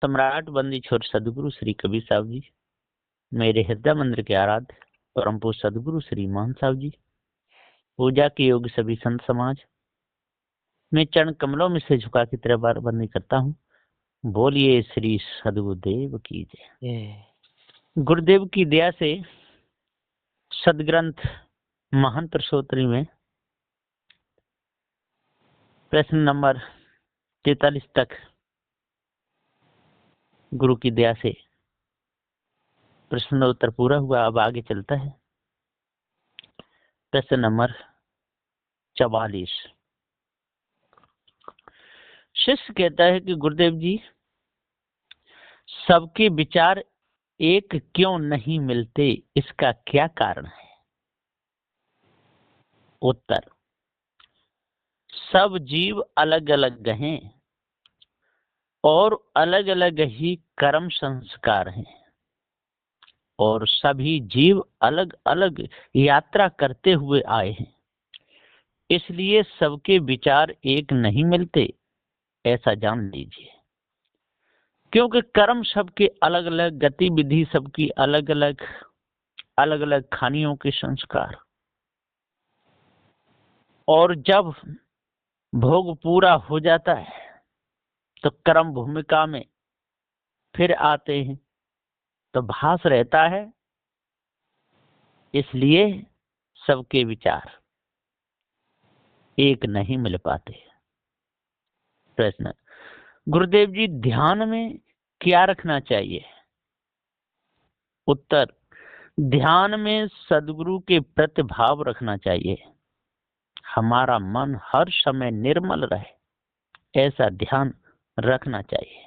सम्राट बंदी छोर सदगुरु श्री कबीर साहब जी, मेरे हृदय मंदिर के आराध्य परम पूज्य सदगुरु श्री मान साहब जी, पूजा के योग्य सभी संत समाज, मैं चरण कमलों में से झुका की तरह बार बंदी करता हूँ। बोलिए श्री सदगुरुदेव की जय। गुरुदेव की दया से सदग्रंथ महान प्रशोत्तरी में प्रश्न नंबर 43 तक गुरु की दया से प्रश्न उत्तर पूरा हुआ। अब आगे चलता है प्रश्न नंबर 44। शिष्य कहता है कि गुरुदेव जी, सबके विचार एक क्यों नहीं मिलते, इसका क्या कारण है? उत्तर, सब जीव अलग अलग हैं और अलग अलग ही कर्म संस्कार हैं और सभी जीव अलग अलग यात्रा करते हुए आए हैं, इसलिए सबके विचार एक नहीं मिलते, ऐसा जान लीजिए। क्योंकि कर्म सबके अलग अलग, गतिविधि सबकी अलग अलग, अलग अलग खानियों के संस्कार, और जब भोग पूरा हो जाता है तो कर्म भूमिका में फिर आते हैं, तो भास रहता है, इसलिए सबके विचार एक नहीं मिल पाते। प्रश्न, गुरुदेव जी, ध्यान में क्या रखना चाहिए? उत्तर, ध्यान में सदगुरु के प्रति भाव रखना चाहिए। हमारा मन हर समय निर्मल रहे, ऐसा ध्यान रखना चाहिए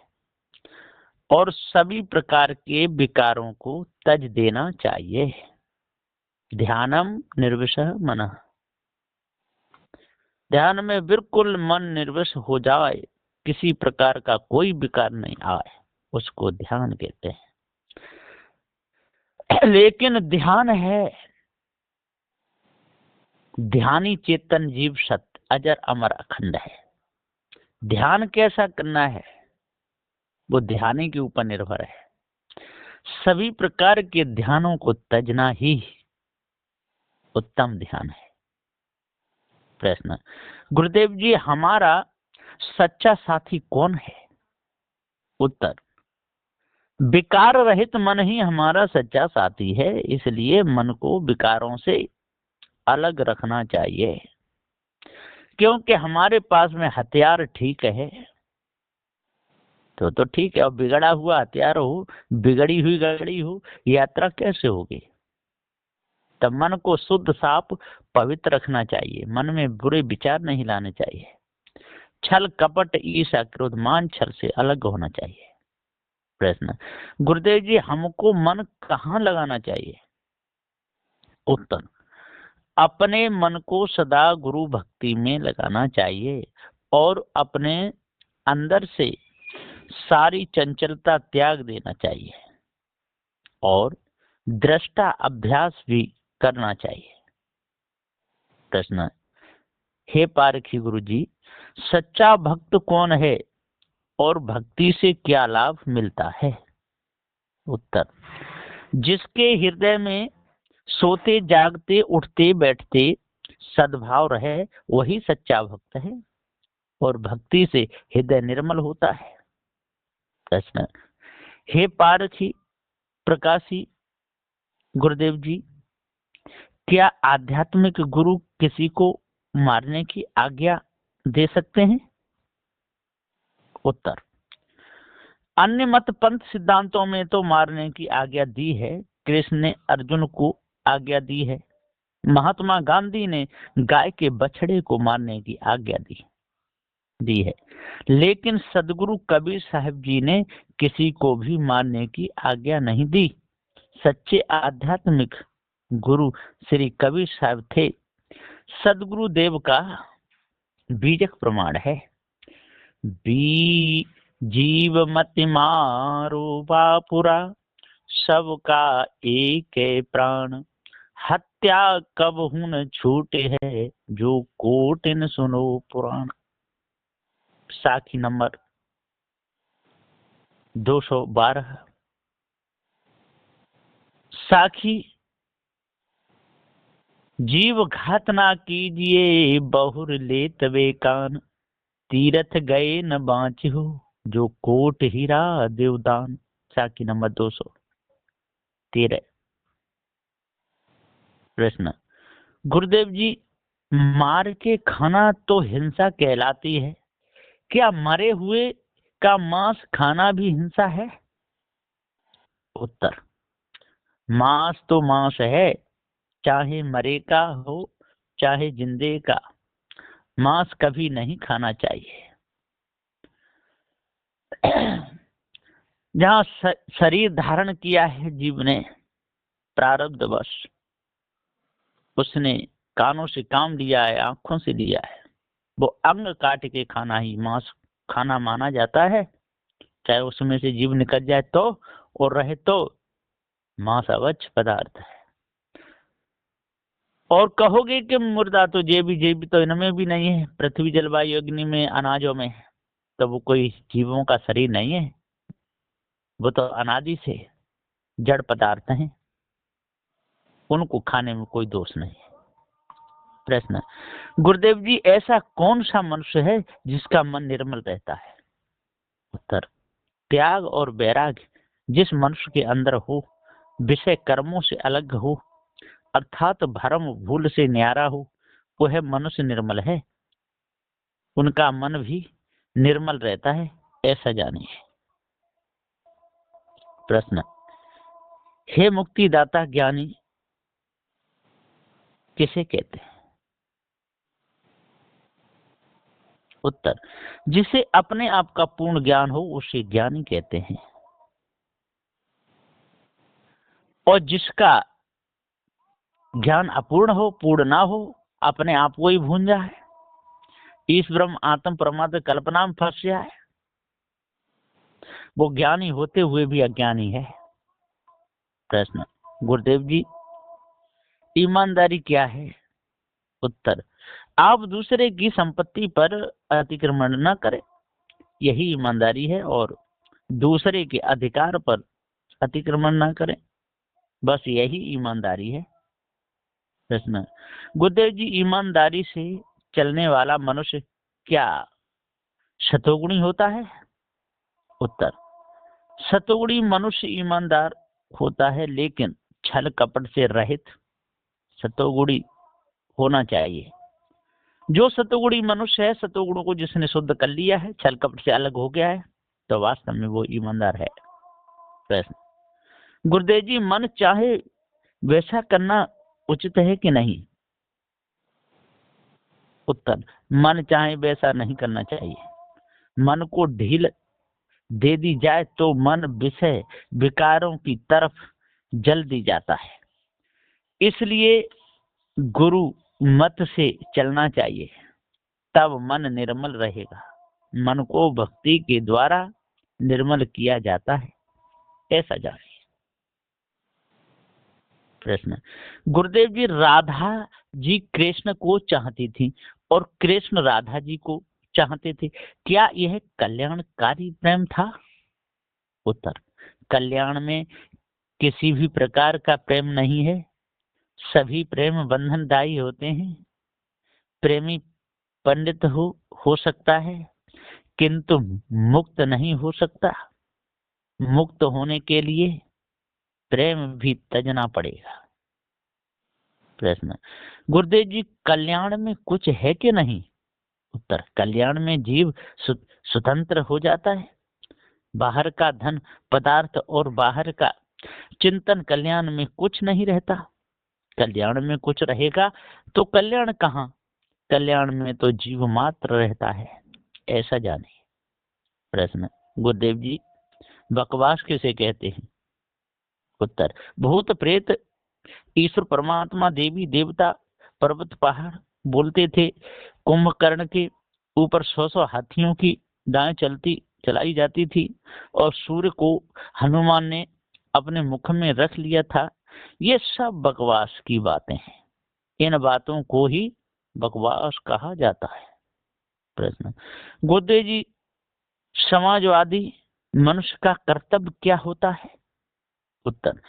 और सभी प्रकार के विकारों को त्यज देना चाहिए। ध्यानम निर्विशः मनः, ध्यान में बिल्कुल मन निर्विष हो जाए, किसी प्रकार का कोई विकार नहीं आए, उसको ध्यान कहते हैं। लेकिन ध्यान है, ध्यानी चेतन जीव सत्य अजर अमर अखंड है। ध्यान कैसा करना है वो ध्यानी के ऊपर निर्भर है। सभी प्रकार के ध्यानों को त्यजना ही उत्तम ध्यान है। प्रश्न, गुरुदेव जी, हमारा सच्चा साथी कौन है? उत्तर, विकार रहित मन ही हमारा सच्चा साथी है, इसलिए मन को विकारों से अलग रखना चाहिए। क्योंकि हमारे पास में हथियार ठीक है तो ठीक है, और बिगड़ा हुआ हथियार हो, बिगड़ी हुई गड़ी हो, यात्रा कैसे होगी? तब मन को शुद्ध साफ पवित्र रखना चाहिए, मन में बुरे विचार नहीं लाने चाहिए। छल कपट ईर्ष्या क्रोध मान छल से अलग होना चाहिए। प्रश्न, गुरुदेव जी, हमको मन कहाँ लगाना चाहिए? उत्तर, अपने मन को सदा गुरु भक्ति में लगाना चाहिए और अपने अंदर से सारी चंचलता त्याग देना चाहिए और दृष्टा अभ्यास भी करना चाहिए। प्रश्न, हे पारखी गुरु जी, सच्चा भक्त कौन है और भक्ति से क्या लाभ मिलता है? उत्तर, जिसके हृदय में सोते जागते उठते बैठते सद्भाव रहे, वही सच्चा भक्त है और भक्ति से हृदय निर्मल होता है। प्रश्न, हे पारखी प्रकाशी गुरुदेव जी, क्या आध्यात्मिक गुरु किसी को मारने की आज्ञा दे सकते हैं? उत्तर, अन्य मत पंथ सिद्धांतों में तो मारने की आज्ञा दी है। कृष्ण ने अर्जुन को आज्ञा दी है, महात्मा गांधी ने गाय के बछड़े को मारने की आज्ञा दी है, लेकिन सदगुरु कबीर साहब जी ने किसी को भी मारने की आज्ञा नहीं दी। सच्चे आध्यात्मिक गुरु श्री कबीर साहब थे। सदगुरु देव का बीजक प्रमाण है, जीव मति मारो बापुरा, सबका एक प्राण, हत्या कब हुन छूटे है, जो कोटिन सुनो पुराण। साखी नंबर 212। साखी जीव घात ना कीजिए, बहुर ले तवे कान, तीरथ गए न बाँचहु, जो कोट हीरा देवदान। साखी नंबर 213। प्रश्न, गुरुदेव जी, मार के खाना तो हिंसा कहलाती है, क्या मरे हुए का मांस खाना भी हिंसा है? उत्तर, मांस तो मांस है, चाहे मरे का हो चाहे जिंदे का, मांस कभी नहीं खाना चाहिए। जहाँ शरीर धारण किया है जीव ने प्रारब्धवश, उसने कानों से काम लिया है, आंखों से लिया है, वो अंग काट के खाना ही मांस खाना माना जाता है। चाहे उसमें से जीव निकल जाए तो और रहे तो मांस अवच्छ पदार्थ है। और कहोगे कि मुर्दा तो जेबी तो इनमें भी नहीं है, पृथ्वी जलवायु अग्नि में अनाजों में, तो वो कोई जीवों का शरीर नहीं है, वो तो अनादि से जड़ पदार्थ हैं, उनको खाने में कोई दोष नहीं है। प्रश्न, गुरुदेव जी, ऐसा कौन सा मनुष्य है जिसका मन निर्मल रहता है? उत्तर, त्याग और वैराग्य जिस मनुष्य के अंदर हो, विषय कर्मों से अलग हो, अर्थात भरम भूल से न्यारा हो, वह मनुष्य निर्मल है, उनका मन भी निर्मल रहता है, ऐसा जानिए। प्रश्न, हे मुक्तिदाता ज्ञानी किसे कहते हैं? उत्तर, जिसे अपने आप का पूर्ण ज्ञान हो उसे ज्ञानी कहते हैं, और जिसका ज्ञान अपूर्ण हो, पूर्ण ना हो, अपने आप को ही भूल जाए, ईश ब्रह्म आत्म परमात्म कल्पना में फंस जाए, वो ज्ञानी होते हुए भी अज्ञानी है। प्रश्न, गुरुदेव जी, ईमानदारी क्या है? उत्तर, आप दूसरे की संपत्ति पर अतिक्रमण न करें, यही ईमानदारी है, और दूसरे के अधिकार पर अतिक्रमण न करें, बस यही ईमानदारी है। प्रश्न, गुरुदेव जी, ईमानदारी से चलने वाला मनुष्य क्या सतोगुणी होता है? उत्तर, सतोगुणी मनुष्य ईमानदार होता है, लेकिन छल कपट से रहित सतोगुणी होना चाहिए। जो सतोगुणी मनुष्य है, सतोगुणों को जिसने शुद्ध कर लिया है, छल कपट से अलग हो गया है, तो वास्तव में वो ईमानदार है। प्रश्न, गुरुदेव जी, मन चाहे वैसा करना उचित है कि नहीं? उत्तर, मन चाहे वैसा नहीं करना चाहिए। मन को ढील दे दी जाए तो मन विषय विकारों की तरफ जल दी जाता है, इसलिए गुरु मत से चलना चाहिए, तब मन निर्मल रहेगा। मन को भक्ति के द्वारा निर्मल किया जाता है, ऐसा जानिए। प्रश्न, गुरुदेव जी, राधा जी कृष्ण को चाहती थी और कृष्ण राधा जी को चाहते थे, क्या यह कल्याणकारी प्रेम था? उत्तर, कल्याण में किसी भी प्रकार का प्रेम नहीं है, सभी प्रेम बंधनदायी होते हैं। प्रेमी पंडित हो सकता है, किंतु मुक्त नहीं हो सकता। मुक्त होने के लिए प्रेम भी तजना पड़ेगा। प्रश्न, गुरुदेव जी, कल्याण में कुछ है कि नहीं? उत्तर, कल्याण में जीव स्वतंत्र हो जाता है। बाहर का धन पदार्थ और बाहर का चिंतन कल्याण में कुछ नहीं रहता। कल्याण में कुछ रहेगा तो कल्याण कहाँ, कल्याण में तो जीव मात्र रहता है, ऐसा जानिए। प्रश्न, गुरुदेव जी, बकवास किसे कहते हैं? उत्तर, भूत प्रेत ईश्वर परमात्मा देवी देवता पर्वत पहाड़ बोलते थे। कुंभकर्ण के ऊपर 100 हाथियों की दाएं चलाई जाती थी, और सूर्य को हनुमान ने अपने मुख में रख लिया था। ये सब बकवास की बातें हैं, इन बातों को ही बकवास कहा जाता है। प्रश्न, गुरुदेव जी, समाजवादी मनुष्य का कर्तव्य क्या होता है? उत्तर,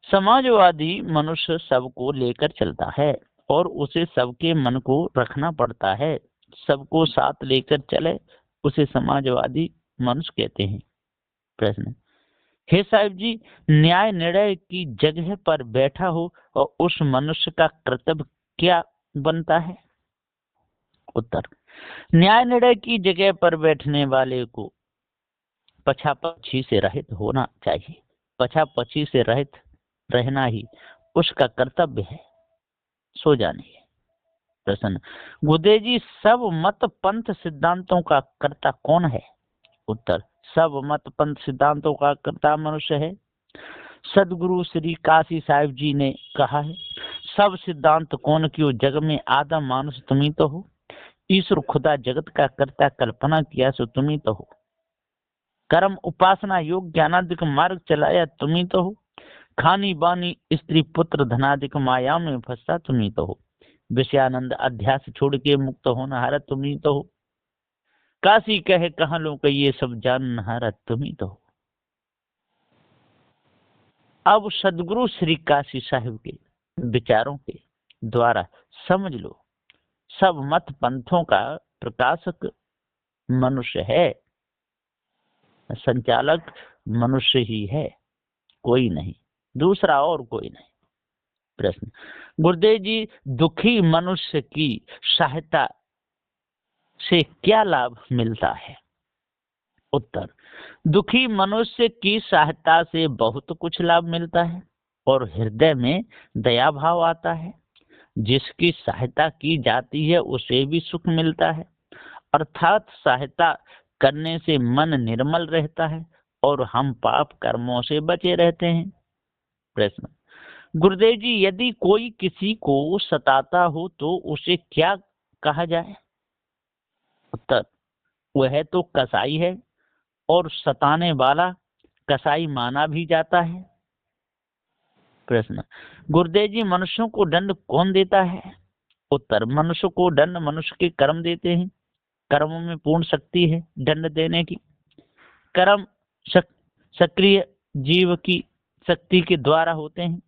समाजवादी मनुष्य सबको लेकर चलता है और उसे सबके मन को रखना पड़ता है। सबको साथ लेकर चले उसे समाजवादी मनुष्य कहते हैं। प्रश्न, हे साहिब जी, न्याय निर्णय की जगह पर बैठा हो और उस मनुष्य का कर्तव्य क्या बनता है? उत्तर, न्याय निर्णय की जगह पर बैठने वाले को पछापछी से रहित होना चाहिए। पछापछी से रहित रहना ही उसका कर्तव्य है। सो जाने। प्रश्न, गुरुदेव जी, सब मत पंथ सिद्धांतों का कर्ता कौन है? उत्तर, सब मत पंथ सिद्धांतों का कर्ता मनुष्य है। सदगुरु श्री काशी साहिब जी ने कहा है, सब सिद्धांत कौन क्यों, जग में आदम मानुष तुम्ही तो हो। ईश्वर खुदा जगत का कर्ता, कल्पना किया सो तुम्ही तो हो। कर्म उपासना योग ज्ञानादिक मार्ग चलाया तुम्ही तो हो। खानी बानी स्त्री पुत्र धनादिक माया में फंसा तुम्ही तो हो। विषयानंद अध्यास छोड़ के मुक्त होना हारा तुम्ही तो हो। काशी कहे कहाँ लो कि ये सब जान हारा तुम्ही तो हो। अब सदगुरु श्री काशी साहिब के विचारों के द्वारा समझ लो, सब मत पंथों का प्रकाशक मनुष्य है, संचालक मनुष्य ही है, कोई नहीं, दूसरा और कोई नहीं। प्रश्न, गुरुदेव जी, दुखी मनुष्य की सहायता से क्या लाभ मिलता है? उत्तर, दुखी मनुष्य की सहायता से बहुत कुछ लाभ मिलता है और हृदय में दया भाव आता है। जिसकी सहायता की जाती है उसे भी सुख मिलता है, अर्थात सहायता करने से मन निर्मल रहता है और हम पाप कर्मों से बचे रहते हैं। प्रश्न, गुरुदेव जी, यदि कोई किसी को सताता हो तो उसे क्या कहा जाए? उत्तर, वह तो कसाई है और सताने वाला कसाई माना भी जाता है। प्रश्न, गुरुदेव जी, मनुष्यों को दंड कौन देता है? उत्तर, मनुष्य को दंड मनुष्य के कर्म देते हैं। कर्मों में पूर्ण शक्ति है दंड देने की। कर्म सक्रिय जीव की शक्ति के द्वारा होते हैं,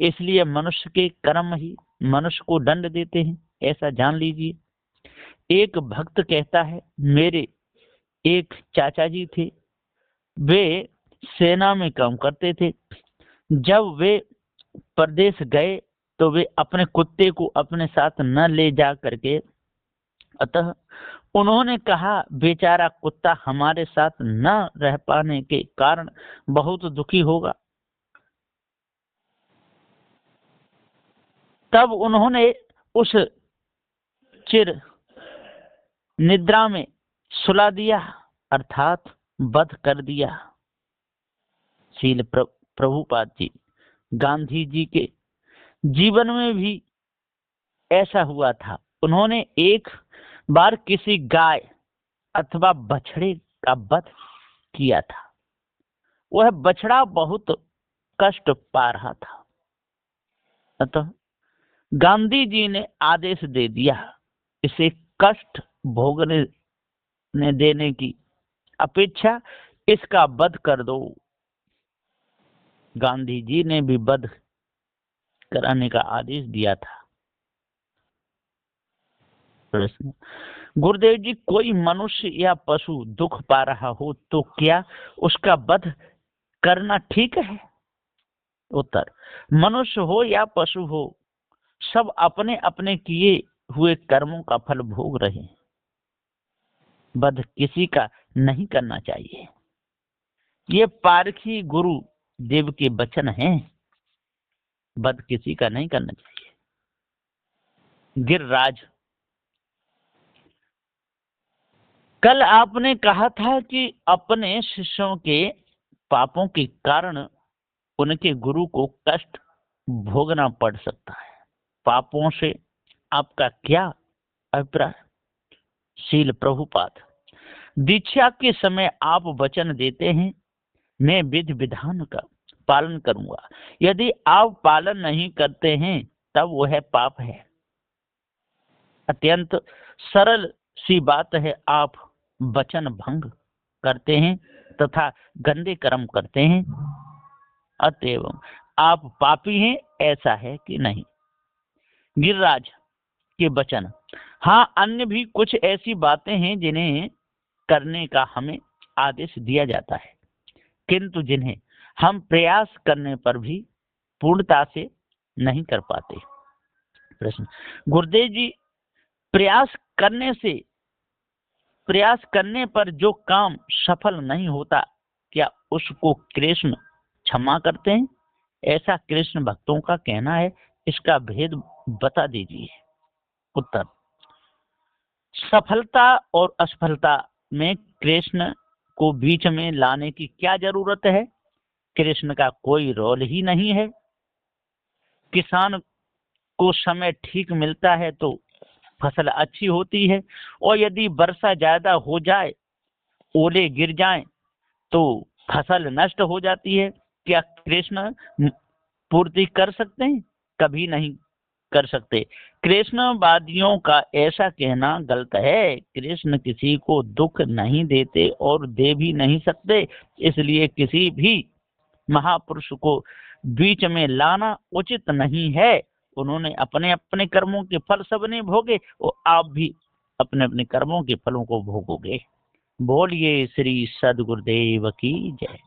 इसलिए मनुष्य के कर्म ही मनुष्य को दंड देते हैं, ऐसा जान लीजिए। एक भक्त कहता है, मेरे एक चाचा जी थे, वे सेना में काम करते थे। जब वे परदेश गए तो वे अपने कुत्ते को अपने साथ न ले जा करके, अतः उन्होंने कहा बेचारा कुत्ता हमारे साथ न रह पाने के कारण बहुत दुखी होगा। तब उन्होंने उस चिर निद्रा में सुला दिया, अर्थात वध कर दिया। शील प्रभुपाद जी, गांधी जी के जीवन में भी ऐसा हुआ था। उन्होंने एक बार किसी गाय अथवा बछड़े का वध किया था। वह बछड़ा बहुत कष्ट पा रहा था, अतः गांधी जी ने आदेश दे दिया, इसे कष्ट भोगने देने की अपेक्षा इसका वध कर दो। गांधी जी ने भी वध कराने का आदेश दिया था। प्रश्न, गुरुदेव जी, कोई मनुष्य या पशु दुख पा रहा हो तो क्या उसका वध करना ठीक है? उत्तर, मनुष्य हो या पशु हो, सब अपने अपने किए हुए कर्मों का फल भोग रहे हैं। वध किसी का नहीं करना चाहिए। ये पारखी गुरु देव के वचन हैं, वध किसी का नहीं करना चाहिए। गिरिराज, कल आपने कहा था कि अपने शिष्यों के पापों के कारण उनके गुरु को कष्ट भोगना पड़ सकता है। पापों से आपका क्या अभिप्राय? शील प्रभुपाद, दीक्षा के समय आप वचन देते हैं, मैं विधि विधान का पालन करूंगा। यदि आप पालन नहीं करते हैं तब वह पाप है। अत्यंत सरल सी बात है, आप वचन भंग करते हैं तथा गंदे कर्म करते हैं, अतएव आप पापी हैं, ऐसा है कि नहीं। गिरिराज के वचन। हाँ, अन्य भी कुछ ऐसी बातें हैं जिन्हें करने का हमें आदेश दिया जाता है, किंतु जिन्हें हम प्रयास करने पर भी पूर्णता से नहीं कर पाते। प्रश्न। गुरुदेव जी, प्रयास करने पर जो काम सफल नहीं होता, क्या उसको कृष्ण क्षमा करते हैं? ऐसा कृष्ण भक्तों का कहना है, इसका भेद बता दीजिए। उत्तर। सफलता और असफलता में कृष्ण को बीच में लाने की क्या जरूरत है? कृष्ण का कोई रोल ही नहीं है। किसान को समय ठीक मिलता है तो फसल अच्छी होती है, और यदि वर्षा ज्यादा हो जाए, ओले गिर जाएं, तो फसल नष्ट हो जाती है। क्या कृष्ण पूर्ति कर सकते हैं? कभी नहीं कर सकते। कृष्णवादियों का ऐसा कहना गलत है। कृष्ण किसी को दुख नहीं देते और दे भी नहीं सकते, इसलिए किसी भी महापुरुष को बीच में लाना उचित नहीं है। उन्होंने अपने अपने कर्मों के फल सबने भोगे, और आप भी अपने अपने कर्मों के फलों को भोगोगे। बोलिए श्री सद्गुरुदेव की जय।